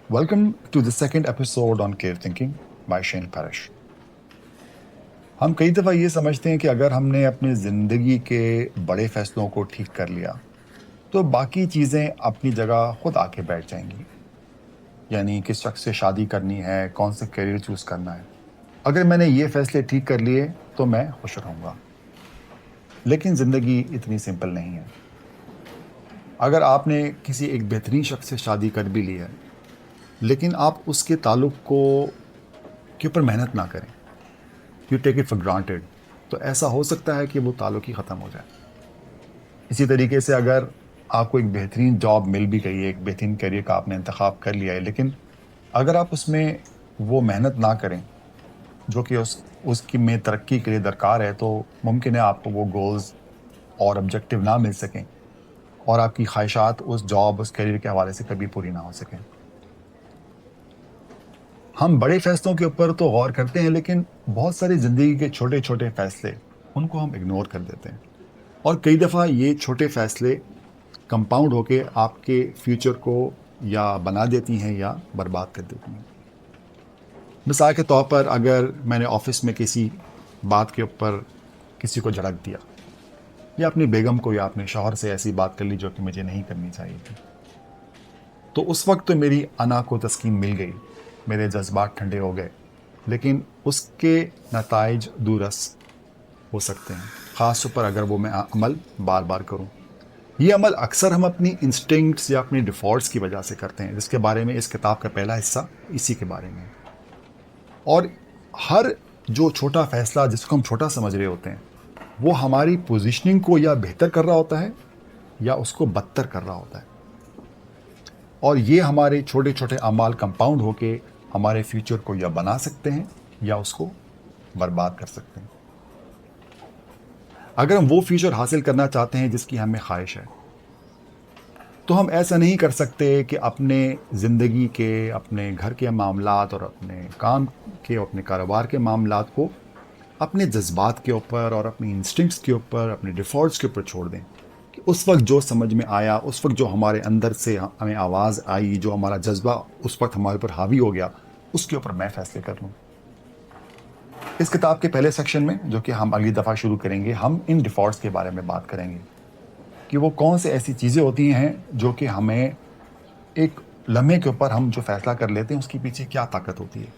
Welcome to the second episode on Cave Thinking by Shane Parrish. ہم کئی دفعہ یہ سمجھتے ہیں کہ اگر ہم نے اپنی زندگی کے بڑے فیصلوں کو ٹھیک کر لیا تو باقی چیزیں اپنی جگہ خود آ کے بیٹھ جائیں گی. یعنی کس شخص سے شادی کرنی ہے، کون سے کیریئر چوز کرنا ہے. اگر میں نے یہ فیصلے ٹھیک کر لیے تو میں خوش رہوں گا. لیکن زندگی اتنی سمپل نہیں ہے. اگر آپ نے کسی ایک بہترین شخص سے شادی کر بھی لی ہے لیکن آپ اس کے تعلق کے اوپر محنت نہ کریں، you take it for granted, تو ایسا ہو سکتا ہے کہ وہ تعلق ہی ختم ہو جائے. اسی طریقے سے اگر آپ کو ایک بہترین جاب مل بھی گئی ہے، ایک بہترین کیریئر کا آپ نے انتخاب کر لیا ہے، لیکن اگر آپ اس میں وہ محنت نہ کریں جو کہ اس کی میں ترقی کے لیے درکار ہے، تو ممکن ہے آپ کو وہ گولز اور آبجیکٹیو نہ مل سکیں اور آپ کی خواہشات اس جاب، اس کیریئر کے حوالے سے کبھی پوری نہ ہو سکیں. ہم بڑے فیصلوں کے اوپر تو غور کرتے ہیں، لیکن بہت ساری زندگی کے چھوٹے چھوٹے فیصلے ان کو ہم اگنور کر دیتے ہیں. اور کئی دفعہ یہ چھوٹے فیصلے کمپاؤنڈ ہو کے آپ کے فیوچر کو یا بنا دیتی ہیں یا برباد کر دیتی ہیں. مثال کے طور پر اگر میں نے آفس میں کسی بات کے اوپر کسی کو جھڑک دیا، یا اپنی بیگم کو یا اپنے شوہر سے ایسی بات کر لی جو کہ مجھے نہیں کرنی چاہیے تھی، تو اس وقت تو میری انا کو تسکین مل گئی، میرے جذبات ٹھنڈے ہو گئے، لیکن اس کے نتائج دورس ہو سکتے ہیں، خاص طور پر اگر وہ میں عمل بار بار کروں. یہ عمل اکثر ہم اپنی انسٹنکٹس یا اپنی ڈیفالٹس کی وجہ سے کرتے ہیں، جس کے بارے میں اس کتاب کا پہلا حصہ اسی کے بارے میں ہے. اور ہر جو چھوٹا فیصلہ جس کو ہم چھوٹا سمجھ رہے ہوتے ہیں، وہ ہماری پوزیشننگ کو یا بہتر کر رہا ہوتا ہے یا اس کو بدتر کر رہا ہوتا ہے. اور یہ ہمارے چھوٹے چھوٹے اعمال کمپاؤنڈ ہو کے ہمارے فیوچر کو یا بنا سکتے ہیں یا اس کو برباد کر سکتے ہیں. اگر ہم وہ فیوچر حاصل کرنا چاہتے ہیں جس کی ہمیں خواہش ہے، تو ہم ایسا نہیں کر سکتے کہ اپنے زندگی کے، اپنے گھر کے معاملات اور اپنے کام کے، اپنے کاروبار کے معاملات کو اپنے جذبات کے اوپر اور اپنی انسٹنکٹس کے اوپر، اپنے ڈیفالٹس کے اوپر چھوڑ دیں. کہ اس وقت جو سمجھ میں آیا، اس وقت جو ہمارے اندر سے ہمیں آواز آئی، جو ہمارا جذبہ اس وقت ہمارے اوپر حاوی ہو گیا، اس کے اوپر میں فیصلے کر لوں. اس کتاب کے پہلے سیکشن میں، جو کہ ہم اگلی دفعہ شروع کریں گے، ہم ان ڈیفالٹس کے بارے میں بات کریں گے کہ وہ کون سے ایسی چیزیں ہوتی ہیں جو کہ ہمیں ایک لمحے کے اوپر ہم جو فیصلہ کر لیتے ہیں اس کے پیچھے کیا طاقت ہوتی ہے.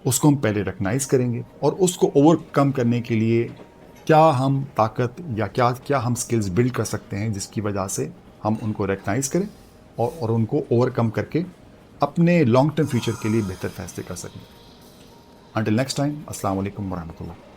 اس کو ہم پہلے ریکگنائز کریں گے، اور اس کو اوور کم کرنے کے لیے کیا ہم طاقت یا کیا ہم سکلز بلڈ کر سکتے ہیں جس کی وجہ سے ہم ان کو ریکگنائز کریں اور ان کو اوور کم کر کے اپنے لانگ ٹرم فیوچر کے لیے بہتر فیصلے کر سکیں. انٹل نیکسٹ ٹائم، السلام علیکم ورحمۃ اللہ.